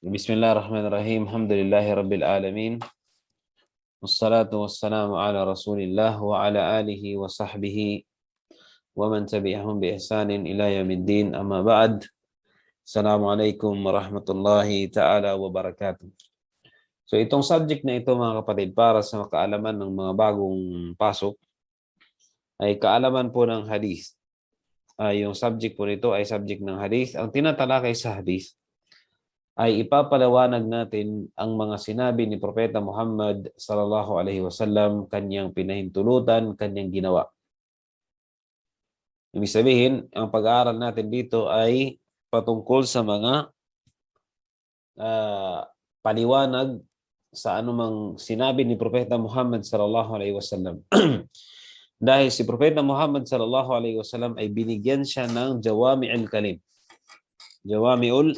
Bismillahirrahmanirrahim. Alhamdulillahi Rabbil Alamin. Wassalatu wassalamu ala Rasulillah wa ala alihi wa sahbihi wa man tabi'ahum bi ihsanin ila yaumiddin. Amma ba'd. Assalamualaikum warahmatullahi ta'ala wabarakatuh. So itong subject na ito mga kapatid, para sa kaalaman ng mga bagong pasok, ay kaalaman po ng hadith. Yung subject po nito ay subject ng hadith. Ang tinatalakay sa hadith ay ipapalawanag natin ang mga sinabi ni Propeta Muhammad sallallahu alaihi wasallam, kanyang pinahintulutan, kanyang ginawa. Ibig sabihin, ang pag-aaral natin dito ay patungkol sa mga paliwanag sa anumang sinabi ni Propeta Muhammad sallallahu alaihi wasallam. Dahil si Propeta Muhammad sallallahu alaihi wasallam ay binigyan siya ng jawami'ul kalim. Jawami'ul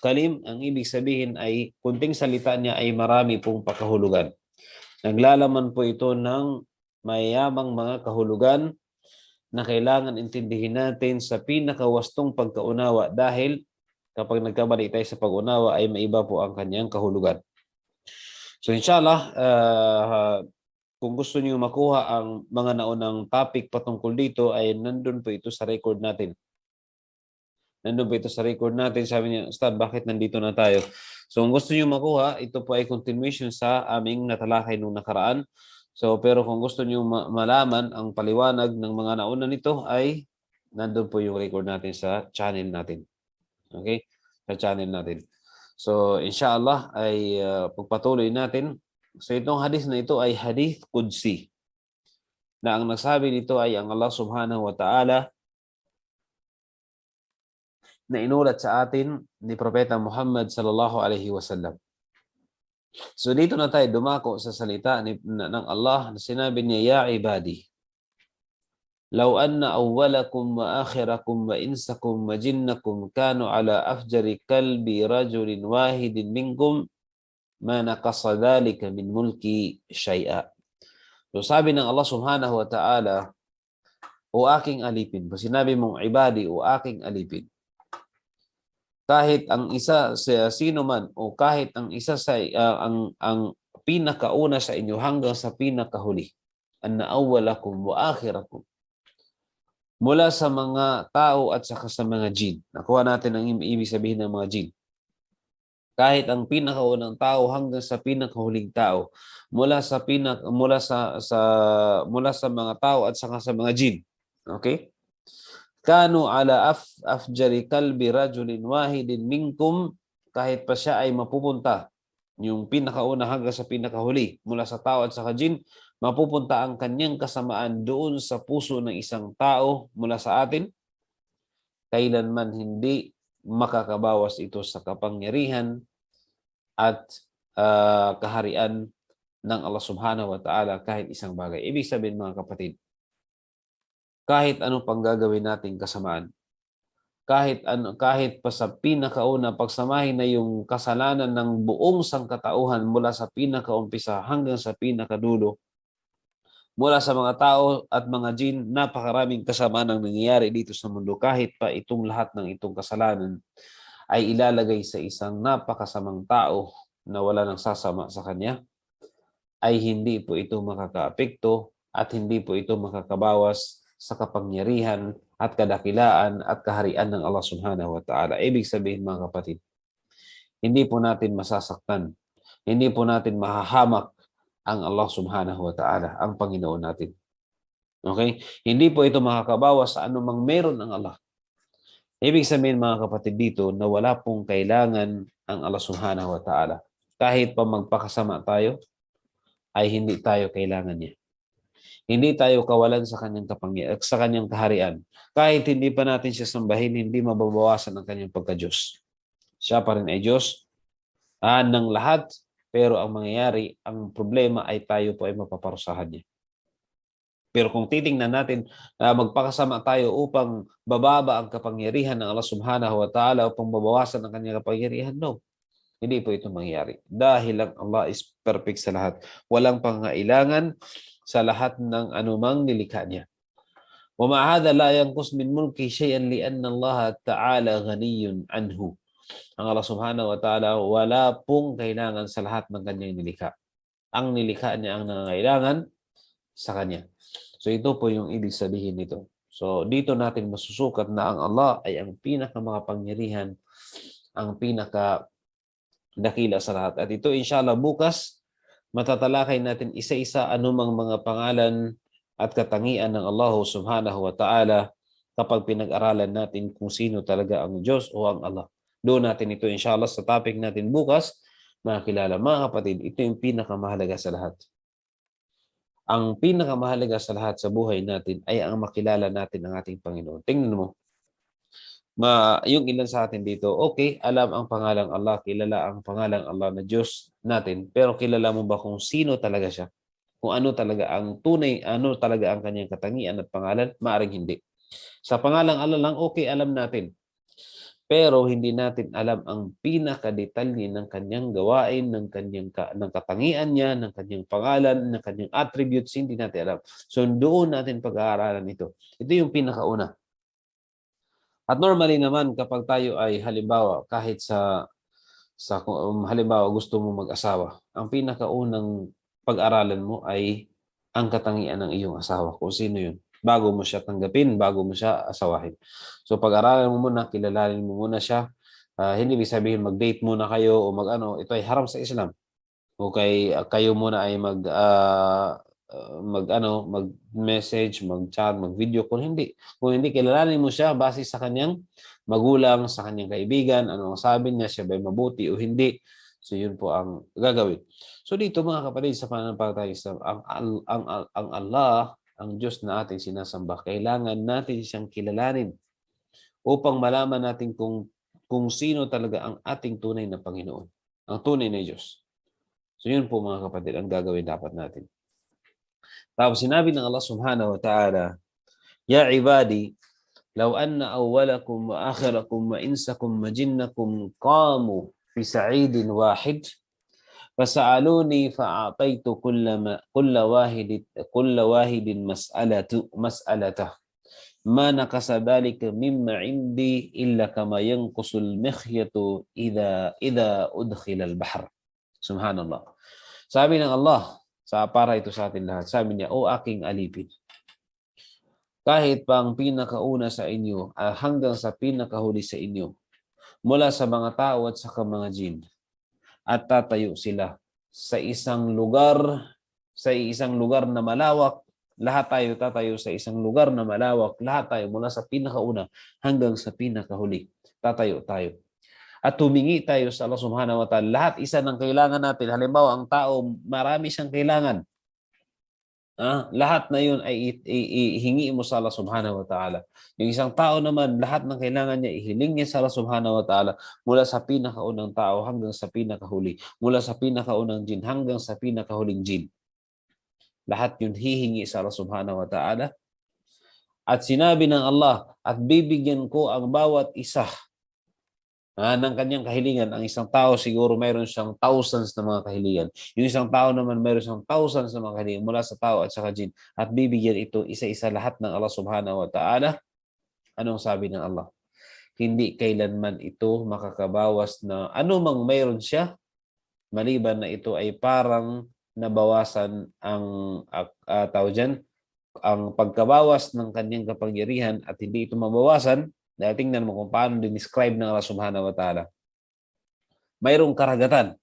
kalim, ang ibig sabihin ay kunting salita niya ay marami pong pakahulugan. Naglalaman po ito ng mayamang mga kahulugan na kailangan intindihin natin sa pinakawastong pagkaunawa, dahil kapag nagkamali tayo sa pag-unawa ay maiba po ang kanyang kahulugan. So inshallah, kung gusto niyo makuha ang mga naunang topic patungkol dito, ay nandun po ito sa record natin. Sabi niya, Ustad, bakit nandito na tayo? So, kung gusto niyo makuha, ito po ay continuation sa aming natalakay nung nakaraan. So, pero kung gusto niyo malaman ang paliwanag ng mga nauna nito, ay nandun po yung record natin sa channel natin. Okay? Sa channel natin. So, inshallah, ay pagpatuloy natin. So, itong hadith na ito ay hadith Qudsi, na ang nagsabi nito ay ang Allah subhanahu wa ta'ala, na inulat sa atin ni Propeta Muhammad sallallahu alaihi wasallam. So dito na tayo dumako sa salita ng Allah na sinabi niya, Ya ibadi, law anna awwalakum wa akhirakum wa insakum wa jinnakum kanu ala afjari kalbi rajulin wahidin minkum ma naqasa dhalika min mulki shay'a. So sabi ng Allah subhanahu wa ta'ala, o aking alipin, sinabi mong ibadi, o aking alipin, kahit ang isa sa sino man, o kahit ang isa sa ang pinakauna sa inyo hanggang sa pinakahuli, anna awwalakum wa akhirakum, mula sa mga tao at saka sa mga jin. Nakuha natin ang ibig sabihin ng mga jin. Kahit ang pinakaunang tao hanggang sa pinakahuling tao, mula sa mga tao at saka sa mga jin. Okay? Kanu ala afjari kalbi rajulin wahidin minkum, kahit pa siya ay mapupunta, yung pinakauna hanggang sa pinakahuli, mula sa tao at sa jin, mapupunta ang kanyang kasamaan doon sa puso ng isang tao mula sa atin, kailanman hindi makakabawas ito sa kapangyarihan at kaharian ng Allah subhanahu wa ta'ala kahit isang bagay. Ibig sabihin mga kapatid, kahit anong pang gagawin nating kasamaan, kahit pa sa pinakauna, pagsamahin na yung kasalanan ng buong sangkatauhan mula sa pinakaumpisa hanggang sa pinakadulo, mula sa mga tao at mga jin, napakaraming kasamaan ang nangyayari dito sa mundo. Kahit pa itong lahat ng itong kasalanan ay ilalagay sa isang napakasamang tao na wala nang sasama sa kanya, ay hindi po ito makakaapekto at hindi po ito makakabawas sa kapangyarihan at kadakilaan at kaharian ng Allah subhanahu wa ta'ala. Ibig sabihin mga kapatid, hindi po natin masasaktan, hindi po natin mahahamak ang Allah subhanahu wa ta'ala, ang Panginoon natin. Okay? Hindi po ito makakabawas sa anumang meron ng Allah. Ibig sabihin mga kapatid dito na wala pong kailangan ang Allah subhanahu wa ta'ala. Kahit pa magpakasama tayo, ay hindi tayo kailangan niya. Hindi tayo kawalan sa kanyang sa kanyang kaharian. Kahit hindi pa natin siya sambahin, hindi mababawasan ang kanyang pagka-Diyos. Siya pa rin ay Diyos ng lahat, pero ang mangyayari, ang problema ay tayo po ay mapaparusahan niya. Pero kung titingnan natin na magpakasama tayo upang bababa ang kapangyarihan ng Allah subhanahu wa ta'ala, upang babawasan ang kanyang kapangyarihan, no. Hindi po ito mangyayari. Dahil lang Allah is perfect sa lahat. Walang pangailangan sa lahat ng anumang nilikha niya. وَمَا هَذَا لَا يَنْقُصْ مِنْ مُلْكِ شَيْئًا لِأَنَّ اللَّهَ تَعَالَى غَنِيٌّ عَنْهُ. Ang Allah subhanahu wa ta'ala, wala pong kailangan sa lahat ng kanyang nilikha. Ang nilikha niya ang nangangailangan sa kanya. So ito po yung ibig sabihin nito. So dito natin masusukat na ang Allah ay ang pinakamakapangyarihan, ang pinakadakila sa lahat. At ito inshallah bukas, matatalakay natin isa-isa anumang mga pangalan at katangian ng Allah subhanahu wa ta'ala kapag pinag-aralan natin kung sino talaga ang Diyos o ang Allah. Doon natin ito inshallah sa topic natin bukas, makilala. Mga kapatid, ito yung pinakamahalaga sa lahat. Ang pinakamahalaga sa lahat sa buhay natin ay ang makilala natin ang ating Panginoon. Tingnan mo, yung ilan sa atin dito, okay, alam ang pangalang Allah, kilala ang pangalang Allah na Diyos natin, pero kilala mo ba kung sino talaga siya? Kung ano talaga ang tunay, ano talaga ang kanyang katangian at pangalan? Maaring hindi. Sa pangalang Allah lang, okay, alam natin. Pero hindi natin alam ang pinakadetalye ng kanyang gawain, ng katangian niya, ng kanyang pangalan, ng kanyang attributes, hindi natin alam. So doon natin pag-aaralan ito. Ito yung pinakauna. At normally naman kapag tayo ay halimbawa kahit halimbawa gusto mo mag-asawa, ang pinakaunang pag-aralan mo ay ang katangian ng iyong asawa, kung sino yun, bago mo siya tanggapin, bago mo siya asawahin. So pag-aralan mo muna, kilalanin mo muna siya. Hindi ibig sabihin mag-date muna kayo o ito ay haram sa Islam. O kayo muna ay mag-message, mag-chat, mag-video call, hindi. Kung hindi, kilalanin mo siya base sa kanyang magulang, sa kanyang kaibigan, ano ang sabi niya, siya ba'y mabuti o hindi. So yun po ang gagawin. So dito mga kapatid, sa pananampalatayang Islam, ang Allah, ang Diyos na ating sinasamba, kailangan natin siyang kilalanin upang malaman natin kung sino talaga ang ating tunay na Panginoon, ang tunay na Diyos. So yun po mga kapatid, ang gagawin dapat natin. Tapos sinabi ng Allah subhanahu wa ta'ala, Ya ibadi, law anna awwalakum wa akhirakum wa insakum wa jinnakum qamu fi sa'idin wahid, fasa'aluni fa'ataytu kulla wahidin mas'alatah. Ma nakasa dhalika mimma indi illa kama yanqusul mikhyatu idha udkhila al-bahr. Subhanallah. Sabi ng Allah, para ito sa atin lahat, sabi niya, O aking alipin, kahit pa ang pinakauna sa inyo hanggang sa pinakahuli sa inyo, mula sa mga tao at sa mga jin, at tatayo sila sa isang lugar na malawak, lahat tayo tatayo sa isang lugar na malawak, lahat tayo mula sa pinakauna hanggang sa pinakahuli, tatayo tayo. At humingi tayo sa Allah subhanahu wa ta'ala. Lahat isa ng kailangan natin. Halimbawa, ang tao, marami siyang kailangan. Lahat na yun ay ihingi mo sa Allah subhanahu wa ta'ala. Yung isang tao naman, lahat ng kailangan niya, ihiling niya sa Allah subhanahu wa ta'ala mula sa pinakaunang tao hanggang sa pinakahuli. Mula sa pinakaunang jin hanggang sa pinakahuling jin. Lahat yun hihingi sa Allah subhanahu wa ta'ala. At sinabi ng Allah, at bibigyan ko ang bawat isa ng kanyang kahilingan. Ang isang tao siguro mayroon siyang thousands na mga kahilingan. Yung isang tao naman mayroon siyang thousands na mga kahilingan mula sa tao at sa jin. At bibigyan ito isa-isa lahat ng Allah subhanahu wa ta'ala. Anong sabi ng Allah? Hindi kailanman ito makakabawas na anumang mayroon siya, maliban na ito ay parang nabawasan ang ang pagkabawas ng kanyang kapangyarihan at hindi ito mabawasan. Dahil tingnan mo kung paano dinescribe ng Allah subhanahu wa ta'ala. Mayroong karagatan.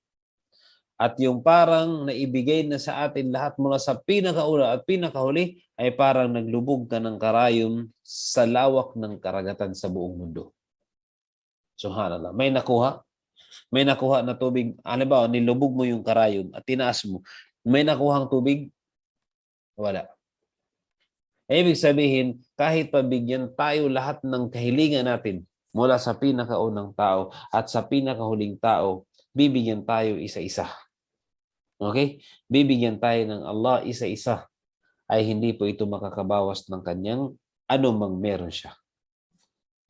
At yung parang naibigay na sa atin lahat mula sa pinakauna at pinakahuli ay parang naglubog ka ng karayom sa lawak ng karagatan sa buong mundo. Subhanallah. May nakuha na tubig. Halimbawa, nilubog mo yung karayom at tinaas mo. May nakuhang tubig? Wala. Ibig sabihin, kahit pabigyan tayo lahat ng kahilingan natin mula sa pinakaunang tao at sa pinakahuling tao, bibigyan tayo isa-isa. Okay? Bibigyan tayo ng Allah isa-isa. Ay hindi po ito makakabawas ng kanyang anumang meron siya.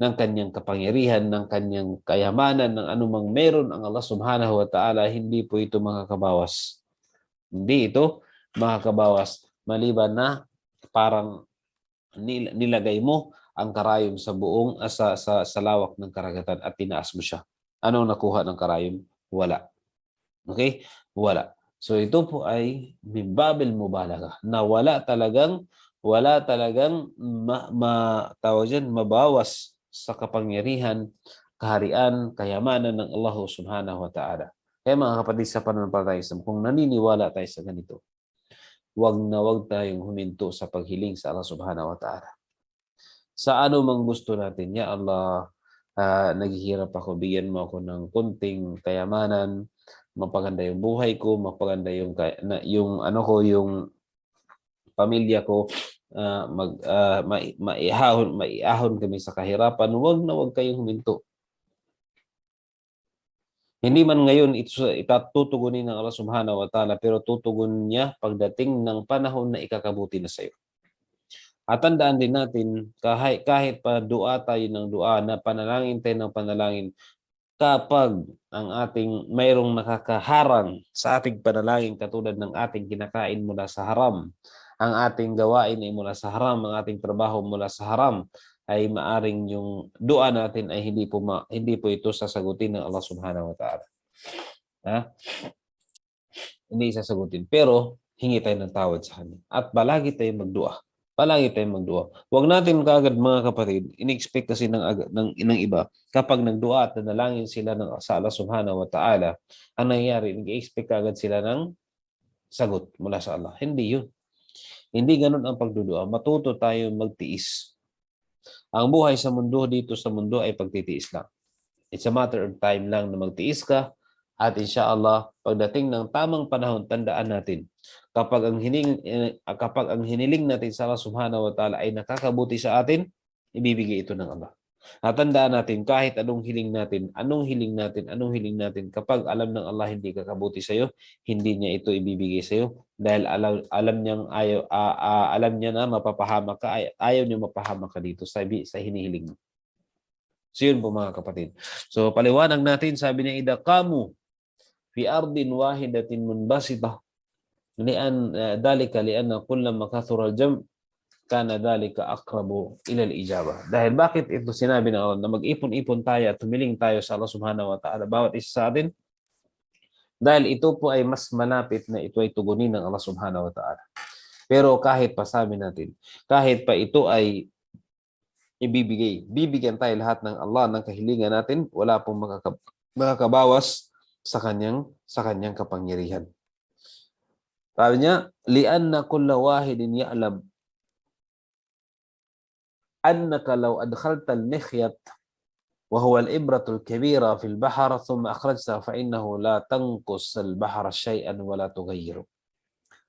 Ng kanyang kapangyarihan, ng kanyang kayamanan, ng anumang meron ang Allah subhanahu wa ta'ala, hindi po ito makakabawas. Hindi ito makakabawas maliban na parang nilagay mo ang karayom sa buong sa lawak ng karagatan at tinaas mo siya. Anong nakuha ng karayom? Wala. Okay? Wala. So ito po ay min babil mubalaghah na wala talagang tawag dyan, mabawas sa kapangyarihan, kaharian, kayamanan ng Allah subhanahu wa ta'ala. Kaya mga kapatid sa pananampalataya Islam, kung naniniwala tayo sa ganito, wag tayong huminto sa paghiling sa Allah subhanahu wa ta'ala. Sa ano mang gusto natin, ya Allah, naghihirap ako, bigyan mo ako ng kunting kayamanan, mapaganda yung buhay ko, mapaganda yung ano ko, yung pamilya ko, maiahon kami sa kahirapan. Wag kayong huminto. Hindi man ngayon itatutugunin ng Allah subhanahu wa ta'ala, pero tutugon niya pagdating ng panahon na ikakabuti na sa iyo. At tandaan din natin, kahit pa dua tayo ng dua, na panalangin tayo ng panalangin, kapag ang ating mayroong nakakaharang sa ating panalangin katulad ng ating kinakain mula sa haram, ang ating gawain ay mula sa haram, ang ating trabaho mula sa haram, ay maaring yung dua natin ay hindi po ito sasagutin ng Allah subhanahu wa ta'ala. Hindi sasagutin. Pero hingi tayo ng tawad sa Kanya. At palagi tayong magdua. Palagi tayong magdua. Huwag natin kagad mga kapatid, in-expect kasi ng iba, kapag nagdua at nanalangin sila sa Allah subhanahu wa ta'ala, ang nangyayari, nag-expect kagad sila ng sagot mula sa Allah. Hindi yun. Hindi ganun ang pagdudua. Matuto tayo magtiis. Ang buhay sa mundo, dito sa mundo, ay pagtitiis lang. It's a matter of time lang na magtiis ka, at inshallah, pagdating ng tamang panahon, tandaan natin, kapag ang hiniling natin sa Allah subhanahu wa ta'ala ay nakakabuti sa atin, ibibigay ito ng Allah. At tandaan natin, kahit anong hiling natin, kapag alam ng Allah hindi kakabuti sa iyo, hindi niya ito ibibigay sa iyo, dahil alam niya na mapapahamak ka, ayaw niya mapahamak ka dito sa hinihiling mo. So yun po mga kapatid. So paliwanag natin, sabi niya, idha qamu fi ardin wahidatin munbasitah dalika lianna kullama kathura al-jam' kana dalika aqrabu ila al-ijabah. Dahil bakit ito sinabi ng Allah na mag-ipon-ipon tayo at humiling tayo sa Allah subhanahu wa ta'ala bawat isa sa atin? Dahil ito po ay mas malapit na ito ay tugunin ng Allah subhanahu wa ta'ala. Pero kahit pa sabi natin, kahit pa ito ay bibigyan tayo lahat ng Allah ng kahilingan natin, wala pong makakabawas sa kanyang kapangyarihan. Sabi niya, lianna kulla wahidin ya'lam annaka law adkhalta al-mikhyat wa huwa al-ibratul kabira fil bahr thumma akhrajta fa innahu la tanqus al-bahra shay'an wa la tughayyiru.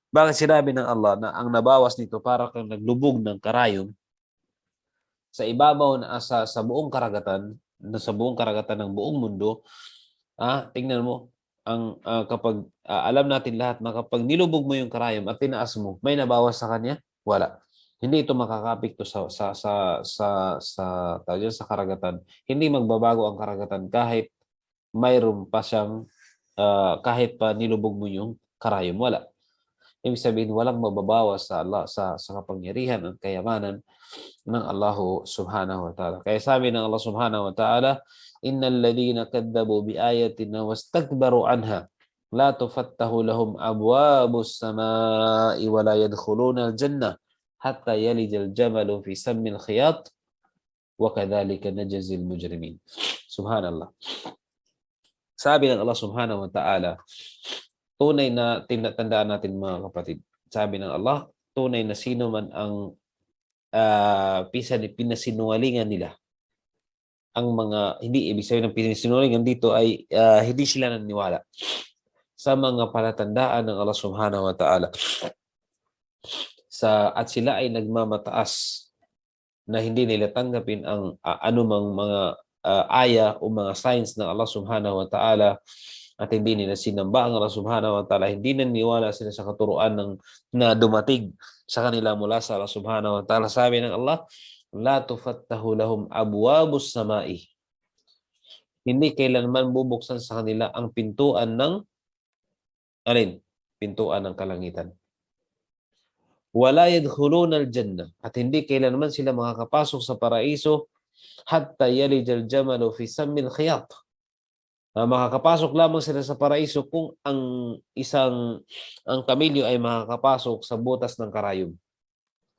Bakit sinabi ng Allah na ang nabawas nito para kang naglubog ng karayom sa ibabaw na sa buong karagatan, ng buong mundo? Tingnan mo, kapag alam natin lahat na kapag nilubog mo yung karayom at tinaas mo, may nabawas sa kanya? Wala. Hindi ito makakapekto sa karagatan. Hindi magbabago ang karagatan kahit mayroon pa siyang kahit pa nilubog mo yung karayom. Wala. Ibig sabihin, walang mababawas sa Allah, sa kapangyarihan at kayamanan ng Allah subhanahu wa ta'ala. Kaya sabi ng Allah subhanahu wa ta'ala, innal ladhina kadzabu bi ayatina wastakbaru anha la tufattahu lahum abwabus samai wa la yadkhuluna al-jannah hatta yalijal jamalu fi sammil khiyat wa kadzalika najzil mujrimin. Subhanallah. Sabi ng Allah subhanahu wa ta'ala, tunay na tinatandaan natin mga kapatid. Sabi ng Allah, tunay na sino man ang pinasinungalingan nila. Ang mga, hindi ibig sabihin ng pinasinungalingan dito ay hindi sila naniniwala sa mga palatandaan ng Allah subhanahu wa ta'ala. At sila ay nagmamataas na hindi nila tanggapin ang anumang mga aya o mga signs ng Allah subhanahu wa ta'ala, at hindi nila sinamba ang Allah subhanahu wa ta'ala, hindi naniniwala sila sa katuruan na dumating sa kanila mula sa Allah subhanahu wa ta'ala. Sabi ng Allah, la tufattahu lahum abwabus samai. Hindi kailanman bubuksan sa kanila ang pintuan ng pintuan ng kalangitan. Wala yadkhuluna al-jannah, at hindi kailanman sila makakapasok sa paraiso hatta yalijal jamalu fi sammil khiyat, Makakapasok lamang sila sa paraiso kung ang kamilyo ay makakapasok sa butas ng karayom.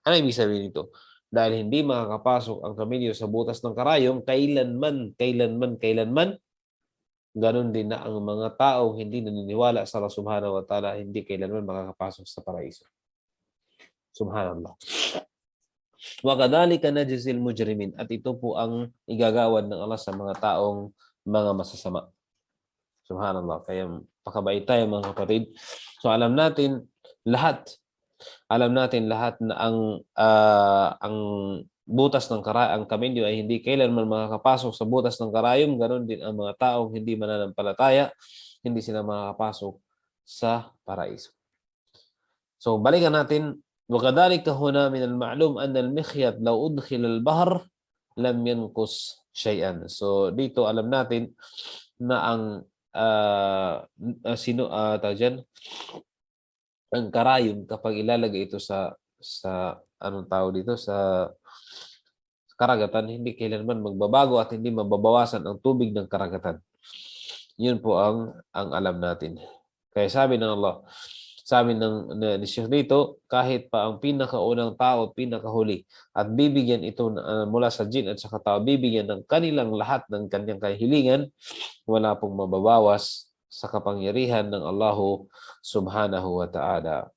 Ano ibig sabihin nito? Dahil hindi makakapasok ang kamilyo sa butas ng karayom, kailanman, ganun din na ang mga taong hindi naniniwala sa Allah subhanahu wa ta'ala, hindi kailanman makakapasok sa paraiso. Subhanallah. Wa kadhalika najzil mujrimin, at ito po ang igagawad ng Allah sa mga taong mga masasama. Subhanallah. Kaya pakabait tayo mga kapatid. So alam natin lahat na ang butas ng karayom, ang kamilyo ay hindi kailanman makakapasok sa butas ng karayom. Ganon din ang mga taong hindi mananampalataya, hindi sila makakapasok sa paraiso. So balikan natin, وَكَذَلِكَ هُنَا مِنَ الْمَعْلُومِ أَنَّ الْمِخْيَطَ لَوْ أُدْخِلَ الْبَحْرَ لَمْ يَنْقُصْ شَيْئًا. So dito alam natin na ang karayom, kapag ilalagay ito sa anong tawag dito, sa karagatan, hindi kailanman magbabago at hindi mababawasan ang tubig ng karagatan. Yun po ang alam natin. Kaya sabi ng Allah, sabi ni Sheikh dito, kahit pa ang pinakaunang tao at pinakahuli, at bibigyan ito mula sa jin at sa tao, bibigyan ng kanilang lahat ng kanyang kahilingan, wala pong mababawas sa kapangyarihan ng Allah subhanahu wa ta'ala.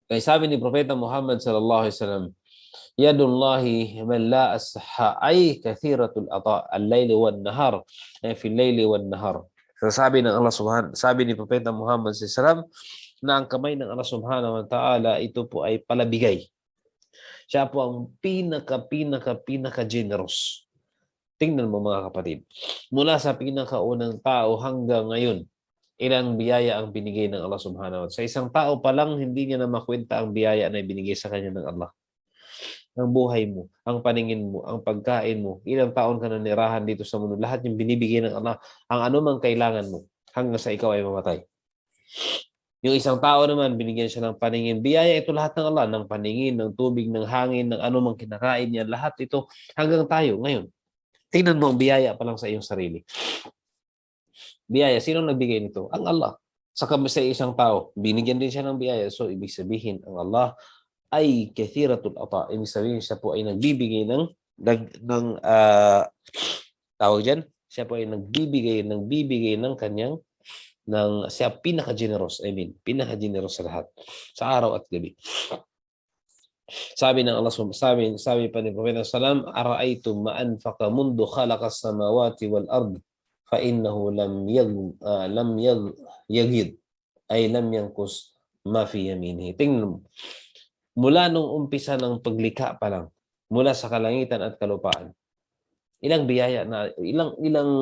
Kaya sabi ni Propeta Muhammad sallallahu alaihi wasallam, yadullahi man la as-saha ay kathiratul ata al-layli wan nahar, ay fi al-layli wan nahar. So sabi ng Allah sabi ni Propeta Muhammad sallallahu alaihi wasallam na ang kamay ng Allah subhanahu wa ta'ala, ito po ay palabigay. Siya po ang pinaka generous. Tingnan mo mga kapatid, mula sa pinakaunang tao hanggang ngayon, ilang biyaya ang binigay ng Allah subhanahu wa ta'ala. Sa isang tao pa lang, hindi niya na makwenta ang biyaya na ibinigay sa kanya ng Allah. Ang buhay mo, ang paningin mo, ang pagkain mo, ilang taon ka na nirahan dito sa mundo, lahat yung binibigay ng Allah, ang anumang kailangan mo, hanggang sa ikaw ay mamatay. Yung isang tao naman, binigyan siya ng paningin. Biyaya ito lahat ng Allah, ng paningin, ng tubig, ng hangin, ng anumang kinakain niya, lahat ito hanggang tayo ngayon. Tingnan mo ang biyaya pa lang sa iyong sarili. Biyaya, sino nagbigay nito? Ang Allah. Sa isang tao, binigyan din siya ng biyaya. So, ibig sabihin, ang Allah ay kathiratul ata. Ibig sabihin, siya po ay nagbibigay tawag dyan, siya po ay nagbibigay ng kanyang, siya pinaka-generous, pinaka-generous sa lahat, sa araw at gabi. Sabi ng Allah, sabi pa ni Propeta sallam, ara'aytum ma anfaqa mundu khalaqas samawati wal ard fa innahu lam yagid ay lam yanqus ma fi yaminihi. Tingnan mo, mula nung umpisa ng paglikha pa lang, mula sa kalangitan at kalupaan, ilang biyaya na, ilang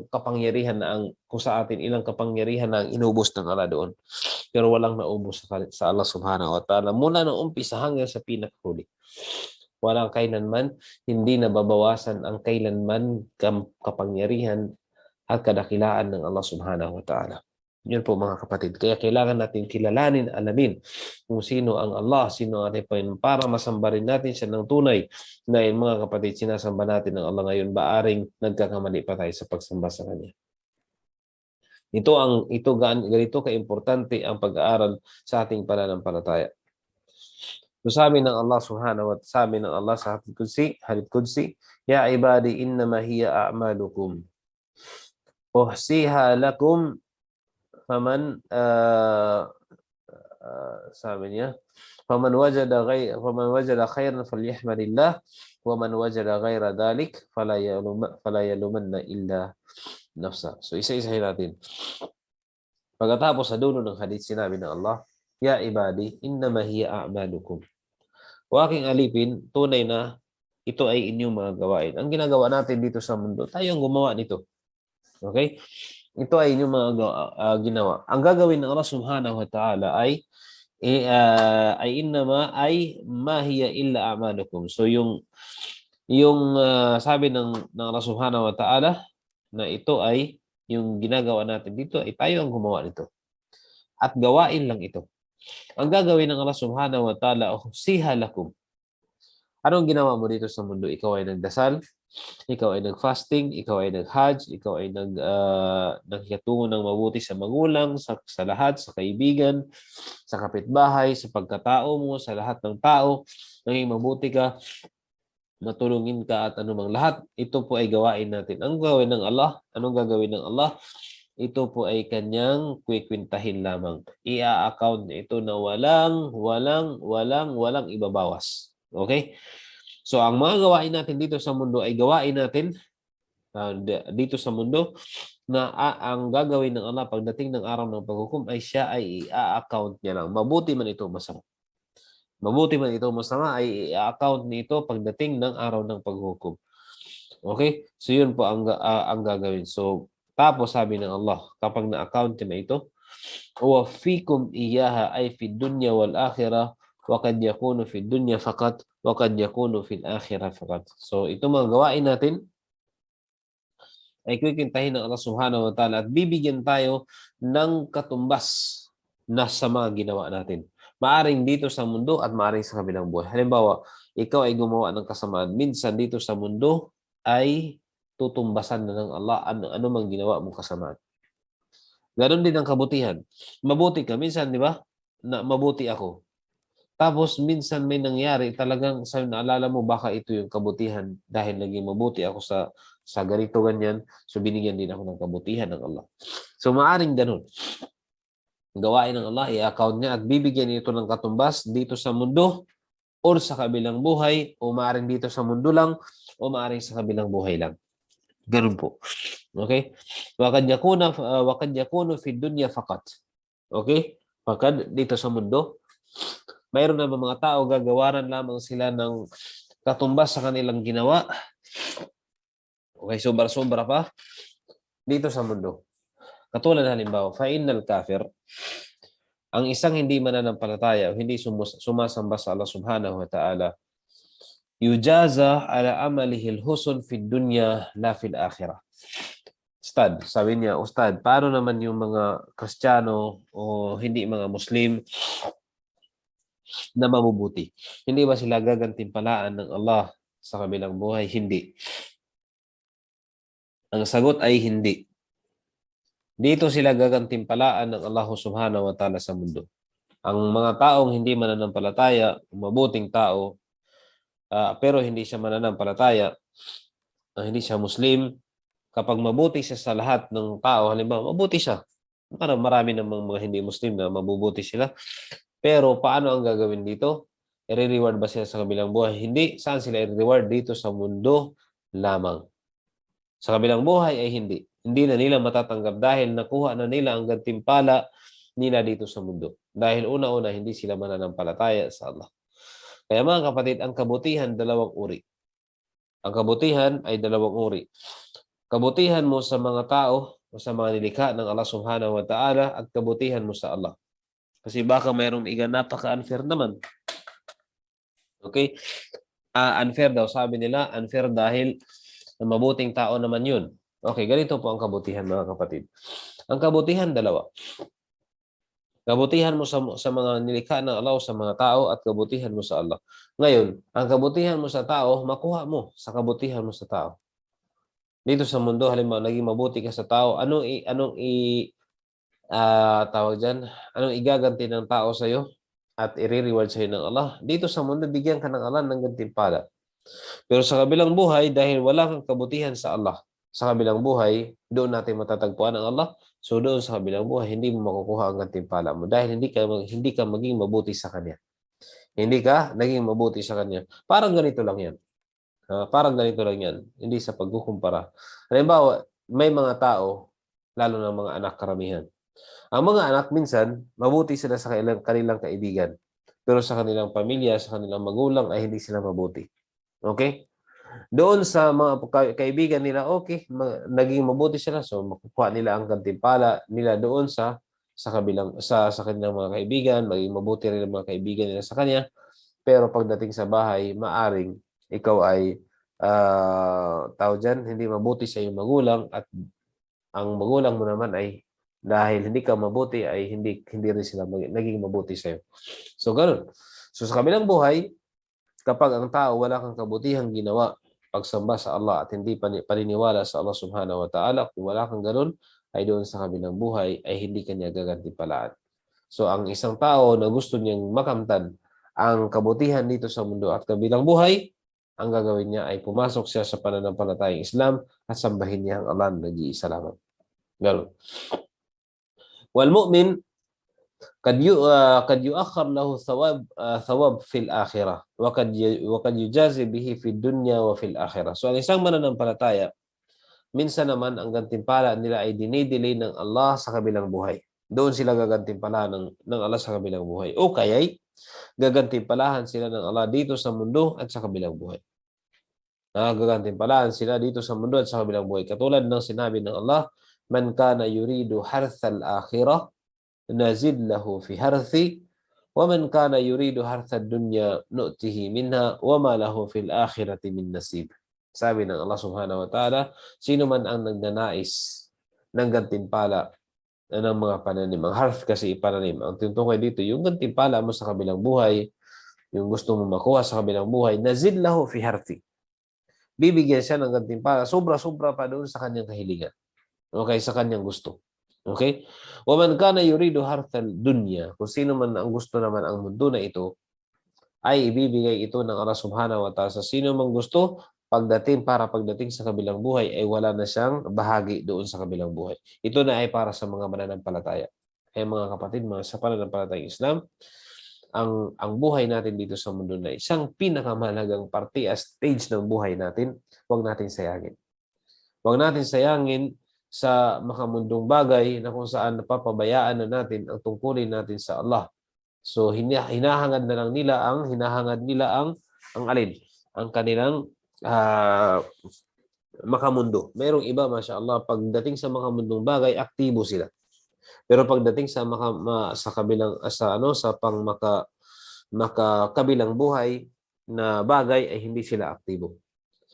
kapangyarihan na kung sa atin, ilang kapangyarihan na ang inubos ng Allah doon. Pero walang naubos sa Allah subhanahu wa ta'ala. Mula nung umpisa hanggang sa pinakahuli. Walang kailanman, hindi nababawasan ang kailanman kapangyarihan at kadakilaan ng Allah subhanahu wa ta'ala. Yun po mga kapatid. Kaya kailangan natin kilalanin, alamin kung sino ang Allah, sino ang ating Panginoon, para masamba rin natin siya ng tunay. Dahil mga kapatid, sinasamba natin ng Allah ngayon, baaring nagkakamali pa tayo sa pagsamba sa Kanya. Ganito kaimportante ang pag-aaral sa ating pananampalataya. So sabi ng Allah subhanahu wa ta'ala, sabi ng Allah sa hadith qudsi, ya ibadi innama hiya a'malukum uhsiha lakum faman sabi niya, faman wajada khairan falyahmadillah wa man wajada ghaira dhalik fala yalumanna illa nafsa. So isa-isahin natin. Pagkatapos sa dulo ng hadith, sinabi ng Allah, ya ibadi innama hiya a'malukum. O aking alipin, tunay na ito ay inyong mga gawain. Ang ginagawa natin dito sa mundo, tayo ang gumawa nito. Okay? Ito ay inyong mga ginawa. Ang gagawin ng Allah subhanahu wa ta'ala ay innama ay ma hiya illa a'malukum. So yung sabi ng Allah subhanahu wa ta'ala na ito ay yung ginagawa natin dito ay tayo ang gumawa nito. At gawain lang ito. Ang gagawin ng Allah subhanahu wa ta'ala, uhsiha lakum. Anong ginawa mo dito sa mundo? Ikaw ay nagdasal, ikaw ay nag-fasting, ikaw ay nag-hajj, ikaw ay naghitungo ng mabuti sa magulang, sa lahat, sa kaibigan, sa kapitbahay, sa pagkatao mo, sa lahat ng tao. Naging mabuti ka, matulungin ka at anumang lahat. Ito po ay gawain natin. Ang gawin ng Allah, anong gagawin ng Allah? Ito po ay kanyang kwikwintahin lamang. Ia-account niya ito na walang ibabawas. Okay? So, ang mga gawain natin dito sa mundo ay gawain natin dito sa mundo na ang gagawin ng Allah pagdating ng araw ng paghukom ay siya ay i-account niya lang. Mabuti man ito, masama. Mabuti man ito, masama ay i-account nito pagdating ng araw ng paghukom. Okay? So, yun po ang gagawin. So, tapos sabi ng Allah, kapag na-account na ito, وَفِيكُمْ إِيَّاهَا أَيْ فِي الدُّنْيَا وَالْآخِرَةِ وَقَدْ يَكُونُ فِي الدُّنْيَا فَقَطْ وَقَدْ يَكُونُ فِي الْآخِرَةِ فَقَطْ. So, ito mga gawain natin ay kikintahin ng Allah Subhanahu wa Ta'ala at bibigyan tayo ng katumbas na sa mga ginawa natin. Maaring dito sa mundo at maaring sa kabilang buhay. Halimbawa, ikaw ay gumawa ng kasamaan. Minsan dito sa mundo ay tutumbasan na ng Allah ano mang ginawa mong kasamaan. Ganon din ang kabutihan. Mabuti ka. Minsan, di ba? Mabuti ako. Tapos, minsan may nangyari, talagang sa naalala mo, baka ito yung kabutihan dahil naging mabuti ako sa ganito, ganyan. So, binigyan din ako ng kabutihan ng Allah. So, maaring ganun. Gawain ng Allah, i-account niya at bibigyan ito ng katumbas dito sa mundo or sa kabilang buhay o maaring dito sa mundo lang o maaring sa kabilang buhay lang. Ganun po. Okay? Wakad yakunu fi dunya faqat. Okay? Wakad dito sa mundo, mayroon na mga tao gagawaran lamang sila ng katumbas sa kanilang ginawa. Okay, sobra-sobra pa dito sa mundo. Katulad halimbawa, fa innal kafir, ang isang hindi mananampalataya o hindi sumasamba sa Allah Subhanahu wa Ta'ala, yujaza ala amalihi al-husn fi dunya la fil akhirah. Ustad, sabi niya, Ustad, paano naman yung mga Kristiyano o hindi mga Muslim na mabubuti? Hindi ba sila gagantimpalaan ng Allah sa kabilang buhay? Hindi. Ang sagot ay hindi. Dito sila gagantimpalaan ng Allah Subhanahu wa Ta'ala sa mundo. Ang mga taong hindi mananampalataya, mabuting tao, pero hindi siya mananampalataya, hindi siya Muslim, kapag mabuti siya sa lahat ng tao, halimbawa, mabuti siya. Marami namang mga hindi Muslim na mabubuti sila. Pero paano ang gagawin dito? I-reward ba sila sa kabilang buhay? Hindi. Saan sila i-reward? Dito sa mundo lamang. Sa kabilang buhay ay hindi. Hindi na nila matatanggap dahil nakuha na nila ang gantimpala nila dito sa mundo. Dahil una-una, hindi sila mananampalataya sa Allah. Kaya mga kapatid, ang kabutihan, dalawang uri. Ang kabutihan ay dalawang uri. Kabutihan mo sa mga tao o sa mga nilikha ng Allah Subhanahu wa Ta'ala at kabutihan mo sa Allah. Kasi baka mayroong napaka-unfair naman. Okay? Unfair daw. Sabi nila, unfair dahil mabuting tao naman yun. Okay, ganito po ang kabutihan, mga kapatid. Ang kabutihan, dalawa. Kabutihan mo sa mga nilikha ng Allah sa mga tao at kabutihan mo sa Allah. Ngayon, ang kabutihan mo sa tao, makuha mo sa kabutihan mo sa tao. Dito sa mundo, halimbawa, naging mabuti ka sa tao, anong igaganti ng tao sa iyo at i-reward sa iyo ng Allah? Dito sa mundo, bigyan ka ng Allah ng gantimpala. Pero sa kabilang buhay, dahil wala kang kabutihan sa Allah, sa kabilang buhay, doon natin matatagpuan ang Allah. So doon sa kabilang buhay, hindi mo makukuha ang gantimpala mo dahil hindi ka maging mabuti sa Kanya. Hindi ka naging mabuti sa Kanya. Parang ganito lang yan. Parang ganito lang yan. Hindi sa pagkukumpara. Halimbawa, may mga tao, lalo na mga anak karamihan. Ang mga anak minsan, mabuti sila sa kanilang kaibigan. Pero sa kanilang pamilya, sa kanilang magulang, ay hindi sila mabuti. Okay? Doon sa mga kaibigan nila, okay, naging mabuti sila. So, makukuha nila ang gantimpala nila doon sa kanilang mga kaibigan, maging mabuti rin ang mga kaibigan nila sa kanya. Pero pagdating sa bahay, maaring ikaw ay hindi mabuti sa iyong magulang at ang magulang mo naman ay dahil hindi ka mabuti ay hindi rin sila naging mabuti sa iyo. So, ganun. So, sa kabilang buhay, kapag ang tao wala kang kabutihang ginawa, pagsamba sa Allah at hindi paniniwala sa Allah subhanahu wa ta'ala, kung wala kang ganun, ay doon sa kabilang buhay ay hindi kanya gagantimpalaan. So ang isang tao na gusto niyang makamtan ang kabutihan dito sa mundo at kabilang buhay, ang gagawin niya ay pumasok siya sa pananampalatayang Islam at sambahin niya ang Allah na nag-iisa lamang. Ganun. Wal mu'min قد يؤخر له ثواب في الآخرة وقد يجازي به في الدنيا وفي الآخرة. So ang isang mananampalataya, minsan naman ang gantimpala nila ay dinidelay ng Allah sa kabilang buhay. Doon sila gagantimpala ng Allah sa kabilang buhay. O kaya'y gagantimpalahan sila ng Allah dito sa mundo at sa kabilang buhay. Gagantimpalahan sila dito sa mundo at sa kabilang buhay. Katulad ng sinabi ng Allah, man kana yuridu harthal akhirah nazid lahu fi harthi wa man kana yuridu harthad dunya nu'tihi minha wa ma lahu fil akhirati min nasib. Sabi ng Allah subhanahu wa ta'ala, sino man ang nagnanais ng gantimpala ng mga pananim, ang harth kasi ipananim, ang tinutukoy dito, yung gantimpala mo sa kabilang buhay, yung gusto mo makuha sa kabilang buhay, nazid lahu fi harthi. Bibigyan siya ng gantimpala, sobra-sobra pa doon sa kanyang kahilingan. Okay, sa kanyang gusto. Okay? Wa man kana yuridu harthal dunya, kung sino man ang gusto naman ang mundo na ito, ay ibibigay ito ng Allah subhanahu wa ta'ala sa sino man gusto, pagdating sa kabilang buhay ay wala na siyang bahagi doon sa kabilang buhay. Ito na ay para sa mga mananampalataya. Kaya mga kapatid, mga sa pananampalatayang Islam, ang buhay natin dito sa mundo na isang pinakamahalagang parte as stage ng buhay natin, huwag natin sayangin. Huwag natin sayangin sa makamundong bagay na kung saan napapabayaan na natin ang tungkulin natin sa Allah. So hinahangad nila ang alin? Ang kanilang makamundo. Mayroong iba, mashallah, pagdating sa makamundong bagay, aktibo sila. Pero pagdating sa makakabilang buhay na bagay ay hindi sila aktibo.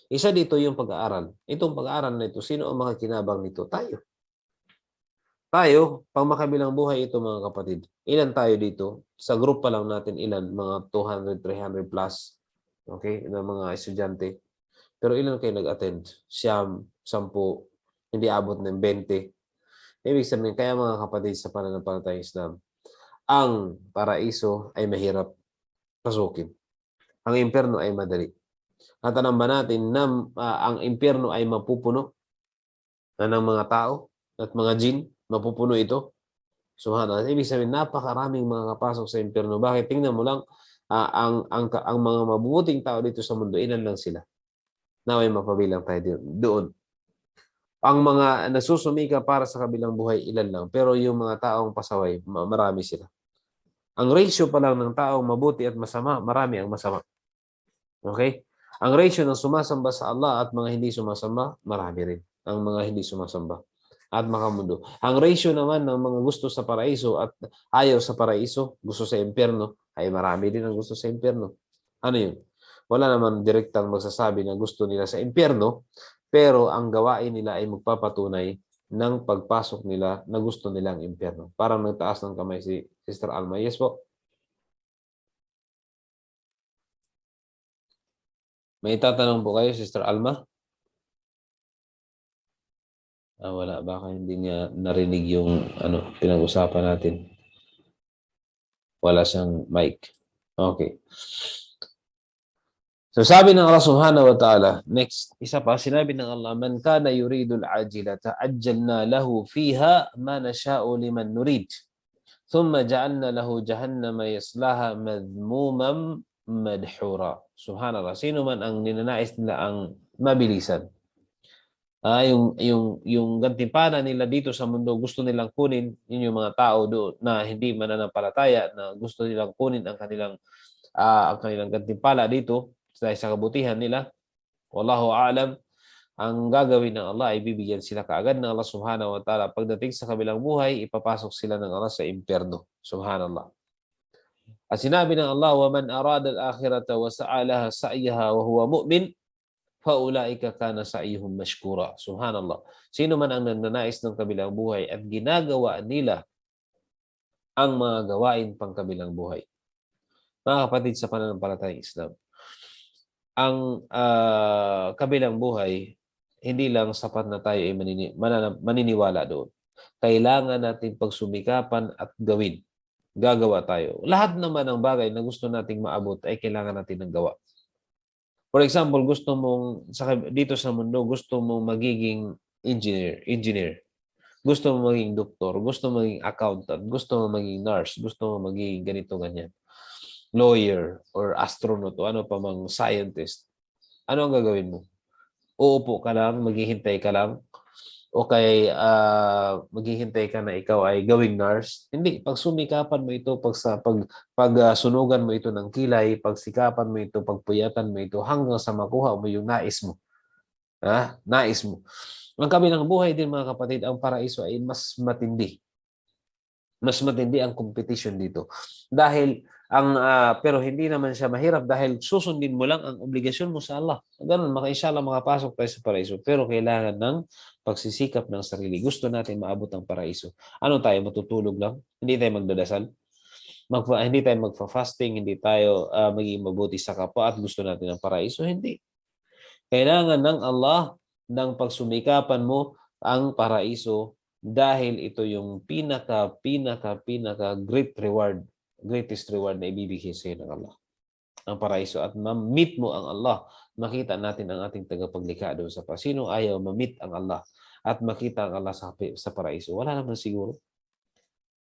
Isa dito yung pag-aaral. Itong pag-aaral na ito, sino ang makikinabang nito? Tayo. Tayo, pang makabilang buhay ito mga kapatid. Ilan tayo dito? Sa group pa lang natin ilan? Mga 200, 300 plus. Okay? Na mga estudyante. Pero ilan kayo nag-attend? Siyam, 10, hindi abot ng 20. Ibig sabihin, kaya mga kapatid sa pananampalatayang Islam, ang paraiso ay mahirap pasukin. Ang impyerno ay madali. At alam ba natin na ang impyerno ay mapupuno na ng mga tao at mga jin? Mapupuno ito. Subhanallah. Ibig sabihin, napakaraming mga kapasok sa impyerno. Bakit? Tingnan mo lang, ang mga mabubuting tao dito sa mundo, ilan lang sila. Naway mapabilang tayo doon. Ang mga nasusumika para sa kabilang buhay, ilan lang. Pero yung mga taong pasaway, marami sila. Ang ratio pa lang ng taong mabuti at masama, marami ang masama. Okay? Ang ratio ng sumasamba sa Allah at mga hindi sumasamba, marami rin. Ang mga hindi sumasamba at makamundo. Ang ratio naman ng mga gusto sa paraiso at ayaw sa paraiso, gusto sa impyerno, ay marami din ang gusto sa impyerno. Ano yun? Wala naman direktang magsasabi na gusto nila sa impyerno, pero ang gawain nila ay magpapatunay ng pagpasok nila na gusto nilang impyerno. Parang nagtaas ng kamay si Sister Alma. Yes po. May tatanong po kayo, Sister Alma? Wala. Baka hindi niya narinig yung pinag-usapan natin. Wala siyang mic. Okay. So sabi ng Allah subhanahu wa ta'ala, next, isa pa, sinabi ng Allah, man kana yuridul ajilata, ajjalna lahu fiha ma nasha'u liman nurid. Thumma ja'alna lahu jahannama yaslaha madhmumam madhura. Subhanallah. Sino man ang ninanais nila ang mabilisan? Yung gantimpala nila dito sa mundo, gusto nilang kunin, yun yung mga tao doon na hindi mananampalataya, na gusto nilang kunin ang kanilang gantimpala dito dahil sa kabutihan nila. Wallahu a'lam. Ang gagawin ng Allah ay bibigyan sila kaagad ng Allah subhanahu wa ta'ala. Pagdating sa kabilang buhay, ipapasok sila ng Allah sa impyerno. Subhanallah. At sinabi ng Allah, وَمَنْ أَرَادَ الْآخِرَةَ وَسَعَى سَعْيَهَا وَهُوَ مُؤْمِنٌ فَأُولَٰئِكَ كَانَ سَعْيُهُمْ مَشْكُورًا. Subhanallah. Sino man ang nagnanais ng kabilang buhay at ginagawa nila ang mga gawain pang kabilang buhay. Mga kapatid sa pananampalatayang Islam, ang kabilang buhay, hindi lang sapat na tayo ay maniniwala doon. Kailangan natin pagsumikapan at gawin. Gagawa tayo. Lahat naman ng bagay na gusto nating maabot ay kailangan natin ng gawa. For example, gusto mong dito sa mundo, gusto mong magiging engineer. Gusto mong maging doktor, gusto mong maging accountant, gusto mong maging nurse, gusto mong maging ganito ganyan. Lawyer or astronaut o ano pa mang scientist. Ano ang gagawin mo? Uupo ka lang, maghihintay ka lang, o kay maghihintay ka na ikaw ay gawing nurse. Hindi, pagsumikapan mo ito, pagsunugan mo ito ng kilay, pagsikapan mo ito, pagpuyatan mo ito hanggang sa makuha mo yung nais mo. Nais mo. Ang kabilang buhay din mga kapatid, ang paraiso ay mas matindi. Mas matindi ang competition dito. Dahil pero hindi naman siya mahirap dahil susundin mo lang ang obligasyon mo sa Allah. Ganun, inshallah makapasok tayo sa paraiso. Pero kailangan ng pagsisikap ng sarili. Gusto natin maabot ang paraiso. Ano tayo, matutulog lang? Hindi tayo magdadasal? Hindi tayo magfa-fasting, hindi tayo maging mabuti sa kapwa at gusto natin ang paraiso? Hindi. Kailangan ng Allah ng pagsumikapan mo ang paraiso dahil ito yung pinaka great reward, greatest reward na ibibigay sa iyo ng Allah. Ang paraiso at ma-meet mo ang Allah. Makita natin ang ating tagapaglikha doon sa paraiso. Sino ayaw ma-meet ang Allah at makita ang Allah sa paraiso? Wala naman siguro.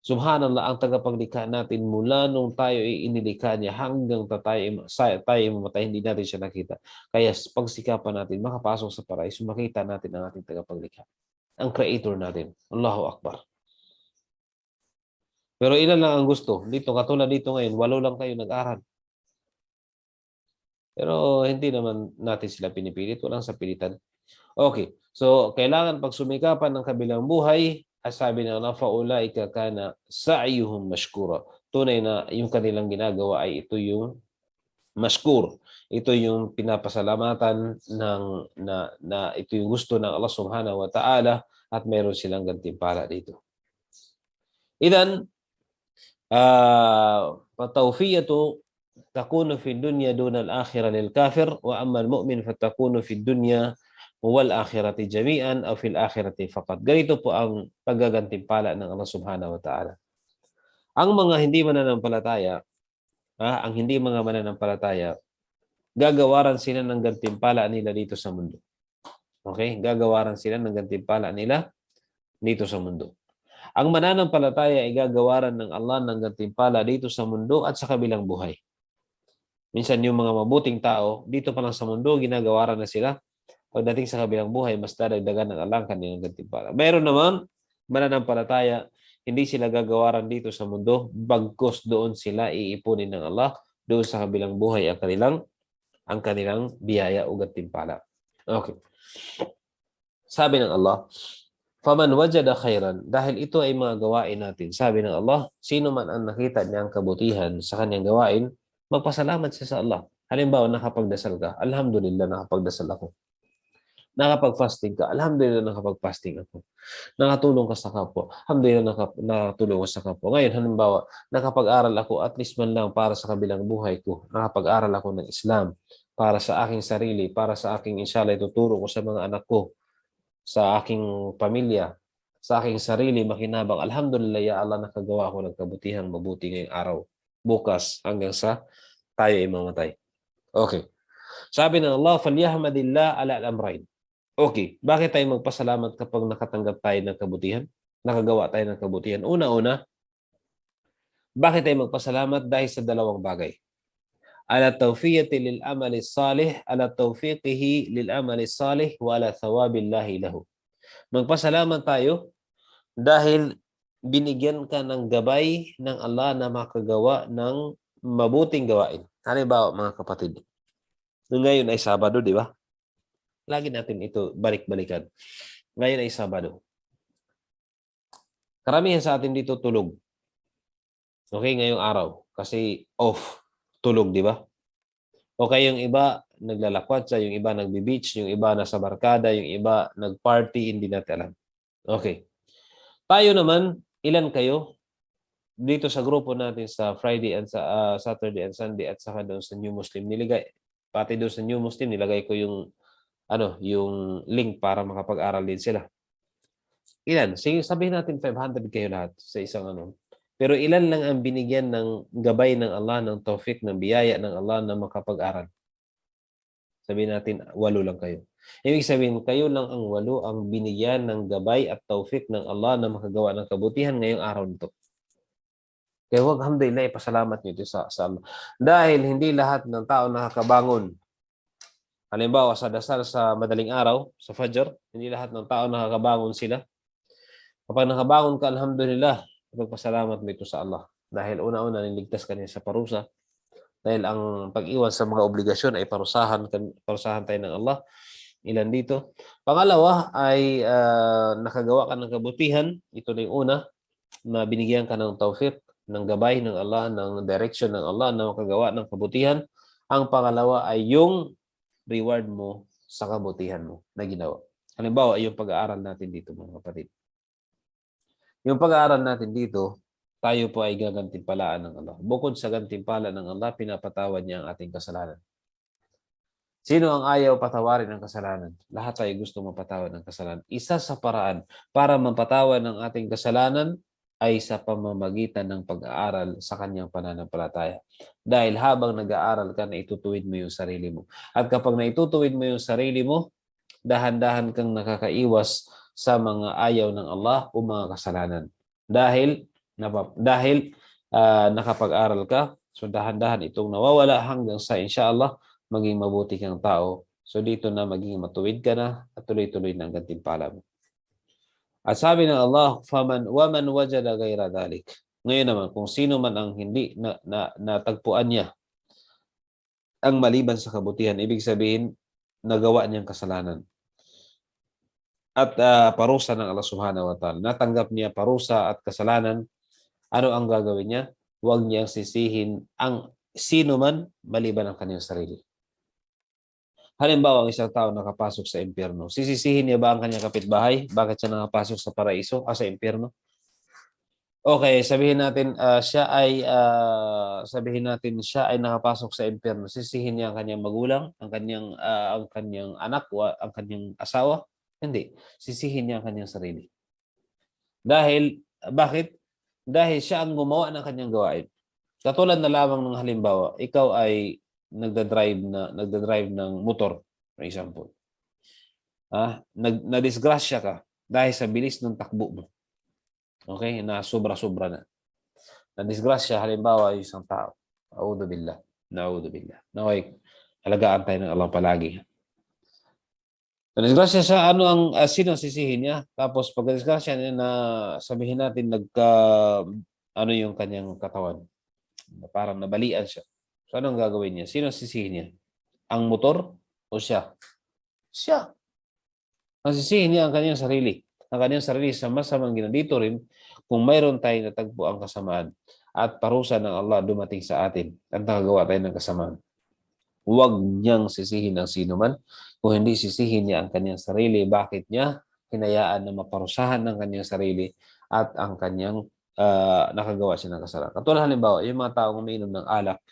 Subhanallah, ang tagapaglikha natin mula nung tayo ay inilikha niya hanggang tayo mamatay, hindi natin siya nakita. Kaya pagsikapan natin, makapasok sa paraiso, makita natin ang ating tagapaglikha. Ang creator natin. Allahu Akbar. Pero ilan lang ang gusto. Dito, katulad dito ngayon, 8 lang kayo nag-aral. Pero hindi naman natin sila pinipilit. Walang sa pilitan. Okay. So, kailangan pagsumikapan ng kabilang buhay. Sabi ng Allah, faulaika kana sa'yuhum mashkura. Tunay na yung kanilang ginagawa ay ito yung mashkur. Ito yung pinapasalamatan na ito yung gusto ng Allah Subhanahu wa Ta'ala at meron silang gantimpala dito. Idan, fatawfiyatu takunu fi dunya duna al-akhirah lil kafir wa amma al-mu'min fatakunu fi dunya wal akhirati jami'an aw fil akhirati faqat. Ganito po ang paggagantimpala ng Allah Subhanahu wa Ta'ala. Ang mga hindi mananampalataya, ang hindi mga mananampalataya, gagawaran sila ng gantimpala nila dito sa mundo. Okay? Gagawaran sila ng gantimpala nila dito sa mundo. Ang mananampalataya ay gagawaran ng Allah ng gantimpala dito sa mundo at sa kabilang buhay. Minsan yung mga mabuting tao, dito pa lang sa mundo, ginagawaran na sila. Pagdating sa kabilang buhay, mas dadagdagan ng Allah kanilang gantimpala. Mayroon naman, mananampalataya, hindi sila gagawaran dito sa mundo, bagkus doon sila iipunin ng Allah, doon sa kabilang buhay ang kanilang biyaya o gantimpala. Okay. Sabi ng Allah, faman wajada khairan, dahil ito ay mga gawain natin. Sabi ng Allah, sino man ang nakita niya ang kabutihan sa kanyang gawain, magpasalamat siya sa Allah. Halimbawa, nakapagdasal ka, alhamdulillah, nakapagdasal ako. Nakapag-fasting ka, alhamdulillah, nakapag-fasting ako. Nakatulong ka sa kapwa, alhamdulillah, nakatulong ka sa kapwa. Ngayon, halimbawa, nakapag-aral ako at least man lang para sa kabilang buhay ko. Nakapag-aral ako ng Islam para sa aking sarili, para sa aking inshallah ituturo ko sa mga anak ko, sa aking pamilya, sa aking sarili, makinabang. Alhamdulillah, ya Allah, nakagawa ako ng kabutihang mabuti ngayong araw. Bukas hanggang sa tayo ay mamatay. Okay. Sabi ng Allah, falyahmadillah ala al-amrayn. Okay. Bakit tayo magpasalamat kapag nakatanggap tayo ng kabutihan? Nakagawa tayo ng kabutihan. Una-una, bakit tayo magpasalamat? Dahil sa dalawang bagay. Ala tawfiyati lil amali salih, ala tawfiqihi lil amali salih, wa ala thawabillahi lahu. Magpasalamat tayo dahil binigyan ka ng gabay ng Allah na makagawa ng mabuting gawain. Halimbawa, mga kapatid, ngayon ay Sabado, di ba? Lagi natin ito balik-balikan. Ngayon ay Sabado. Karamihan sa atin dito tulog. Okay, ngayong araw. Kasi off. Tulog, di ba? Okay, yung iba naglalakwatsa, yung iba nagbi-beach, yung iba nasa barkada, yung iba nag-party, hindi natin alam. Okay. Tayo naman, ilan kayo dito sa grupo natin sa Friday and sa Saturday and Sunday at saka doon sa New Muslim Pati doon sa New Muslim, nilagay ko yung yung link para makapag-aral din sila. Ilan? Sige, sabihin natin 500 kayo lahat sa isang Pero ilan lang ang binigyan ng gabay ng Allah, ng taufik, ng biyaya ng Allah na makapag-aral? Sabihin natin, 8 lang kayo. Ibig sabihin, kayo lang ang 8 ang binigyan ng gabay at taufik ng Allah na makagawa ng kabutihan ngayong araw nito. Kaya huwag, alhamdulillah, ipasalamat nyo ito sa Allah. Dahil hindi lahat ng tao nakakabangon. Halimbawa, sa dasal sa madaling araw, sa Fajr, hindi lahat ng tao nakakabangon sila. Kapag nakabangon ka, alhamdulillah, ipagpasalamat mo ito sa Allah. Dahil una-una, niligtas ka niya sa parusa. Dahil ang pag-iwan sa mga obligasyon ay parusahan tayo ng Allah. Ilan dito. Pangalawa ay nakagawa ka ng kabutihan. Ito na yung una, na binigyan ka ng tawfiq, ng gabay ng Allah, ng direction ng Allah na makagawa ng kabutihan. Ang pangalawa ay yung reward mo sa kabutihan mo na ginawa. Halimbawa, yung pag-aaral natin dito, mga kapatid. Yung pag-aaral natin dito, tayo po ay gagantimpalaan ng Allah. Bukod sa gantimpala ng Allah, pinapatawad niya ang ating kasalanan. Sino ang ayaw patawarin ng kasalanan? Lahat tayo gusto mapatawad ng kasalanan. Isa sa paraan para mapatawad ng ating kasalanan ay sa pamamagitan ng pag-aaral sa kanyang pananampalataya. Dahil habang nag-aaral ka, naitutuwid mo yung sarili mo. At kapag naitutuwid mo yung sarili mo, dahan-dahan kang nakakaiwas sa mga ayaw ng Allah o mga kasalanan. Dahil nakapag-aral ka, so dahan-dahan itong nawawala hanggang sa insyaAllah maging mabuti kang tao. So dito na maging matuwid ka na at tuloy-tuloy ng gantimpala mo. At sabi ng Allah, waman wajada ghayra dhalik. Ngayon naman, kung sino man ang hindi natagpuan niya ang maliban sa kabutihan, ibig sabihin, nagawa niyang kasalanan. At parusa ng Allah subhanahu wa ta'ala. Natanggap niya parusa at kasalanan. Ano ang gagawin niya? Huwag niyang sisihin ang sino man maliban ang kanyang sarili. Halimbawa, ang isang tao nakapasok sa impyerno. Sisisihin niya ba ang kanyang kapitbahay? Bakit siya nakapasok sa paraiso sa impyerno? Okay, sabihin natin siya ay nakapasok sa impyerno. Sisihin niya ang kanyang magulang, ang kanyang anak, ang kanyang asawa? Hindi. Sisihin niya ang kanyang sarili. Bakit? Dahil siya ang gumawa ng kanyang gawain. Katulad na lamang ng halimbawa, ikaw ay nagdadrive ng motor, for example. Nadisgrasya ka dahil sa bilis ng takbo mo. Okay? Na sobra-sobra na. Nadisgrasya, halimbawa, yung isang tao. A'udhu billah. Na'udhu billah. Naway, halagaan tayo ng Allah palagi. Nadisgrasya siya, sino sisihin niya? Tapos pag nadisgrasya niya na sabihin natin yung kanyang katawan. Parang nabalian siya. So anong gagawin niya? Sino sisihin niya? Ang motor o siya? Siya. Ang sisihin niya ang kanyang sarili. Ang kanyang sarili sa masamang ginadito rin kung mayroon tayong natagpo ang kasamaan at parusa ng Allah dumating sa atin at nakagawa tayo ng kasamaan. Huwag niyang sisihin ang sino man. Kung hindi sisihin niya ang kanyang sarili, bakit niya hinayaan na maparusahan ng kanyang sarili at ang kanyang nakagawa siya ng kasalanan. Katulad halimbawa, yung mga taong umiinom ng alak,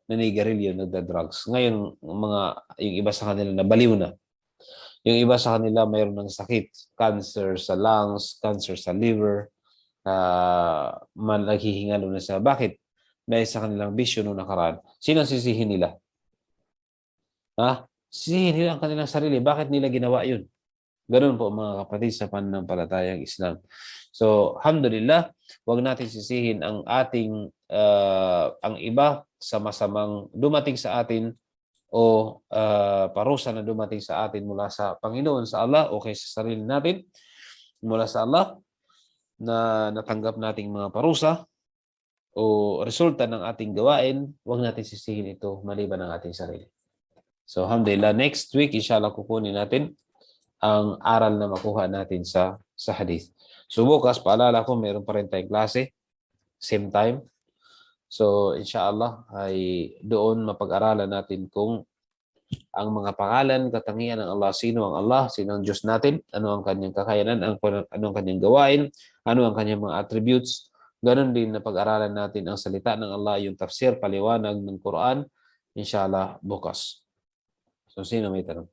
nanigarilyo, nagda-drugs. Ngayon, yung iba sa kanila nabaliw na. Yung iba sa kanila mayroon ng sakit, cancer sa lungs, cancer sa liver, naghihingalo na siya. Bakit? Dahil sa kanilang bisyo noong nakaraan. Sino sisihin nila? Sisihin nila ang kanilang sarili. Bakit nila ginawa yun? Ganun po mga kapatid sa pananampalatayang Islam. So, alhamdulillah, huwag natin sisihin ang iba sa masamang dumating sa atin o parusa na dumating sa atin mula sa Panginoon, sa Allah, o kay sa sarili natin mula sa Allah na natanggap nating mga parusa o resulta ng ating gawain. Huwag natin sisihin ito maliban ng ating sarili. So, alhamdulillah, next week, inshallah, kukunin natin ang aral na makuha natin sa hadith. So, bukas, paalala ko, meron pa rin tayong klase, same time. So, inshallah, ay doon mapag-aralan natin kung ang mga pangalan, katangian ng Allah, sino ang Allah, sino ang Diyos natin, ano ang kanyang kakayanan, ano ang kanyang gawain, ano ang kanyang mga attributes. Ganon din na pag-aralan natin ang salita ng Allah, yung tafsir, paliwanag ng Quran, inshallah, bukas. So, sino may tanong?